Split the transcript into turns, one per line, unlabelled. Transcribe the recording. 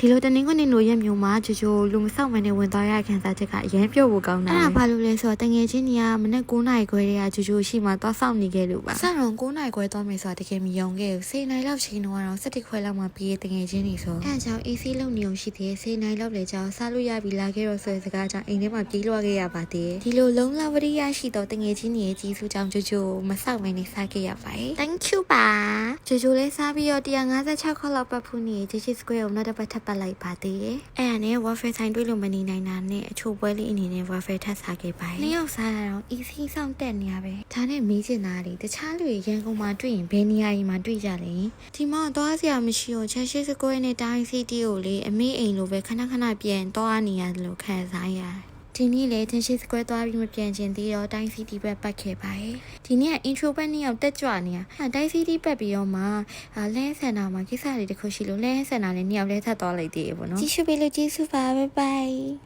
ဒီလိုတနင်္ဂနွေလိုရက်မျိုးမှာဂျိုဂျိုလူမဆောက်မနဲ့ဝင်သွားရခံစားချက်ကအရင်ပြုတ်ဖို့ကောင်းတာအဲ့ဒါဘာလို့လဲဆိုတော့တငယ်ချင်းတွေကမနေ့9နာရီခွဲတည်းကဂျိုဂျိုရှိမှသွားဆောက်နေခဲ့လို့ပါစတော့9နာရီခွဲသွားမယ်ဆိုတာတကယ်မယုံခဲ့ဘူး10နာရီလောက်ချိန်တော့17ခွဲလောက်မှပြေးတငယ်ချင်းတွေဆိုအဲ့အကြောင်း AC လုံနေအောင်ရှိသေးတယ်10နာရီလောက်လေကြောင်းစားလို့ရပြီလာခဲ့တော့ဆိုတဲ့စကားကြောင့်အိမ်ထဲမှာပြေးလွှားခဲ့ရပါသေးတယ်ဒီလိုလုံးလဝရိယရှိတော့တငယ်ချင်းတွေကြီးစုကြောင့်ဂျိုဂျိုမဆောက်မနဲ့စားခဲ့ရပါတယ် Thank you ပါဂျိုဂျိုလေးစားပြီးတော့156ခေါက်လောက်ပတ်ဖူးနေဂျီချစ်စကွဲကိုနောက်တစ်ပတ်ထပ်ပတ်လိုက်ပါသေးတယ်အဲ့ဒါနဲ့ waffle ဆိုင်တွေ့လို့မနေနိုင်တာနဲ့အချို့ပွဲလေးအနေနဲ့ waffle ထပ်စားခဲ့ပါတယ်နှစ်ယောက်စားတာတော့ easy ဆောင်တက်နေရပဲဒါနဲ့မေးချင်တာလေတခြားလူတွေရန်ကုန်မှာတွေ့ရင်ဘယ်နေရာကြီးမှာတွေ့ကြလဲဒီမှာသွားစရာမရှိတော့ချက်ရှိစကွဲနဲ့တိုင်းစီတီကိုလေအမေအိမ်လိုပဲခဏခဏပြန်သွားနေရတယ်လို့ခံစားရတယ်ဒီနေ့လေတင်ရှိစကွဲသွားပြီးမပြန်ချင်သေးတော့တိုင်းစီတီဘက်ပတ်ခဲ့ပါတယ်ဒီနေ့က intro ဘက်နှစ်ယောက်တက်ကြွနေတာတိုင်းစီတီပတ်ပြီးတော့မှလဲဆန်တာမှာကိစ္စတွေတခုရှိလို့လဲဆန်တာလည်းနှစ်ယောက်လဲထပ်သွားလိုက်သေးတယ်ပေါ့နော်ကြည့်ရှုပေးလို့ကျေးဇူးပါ bye bye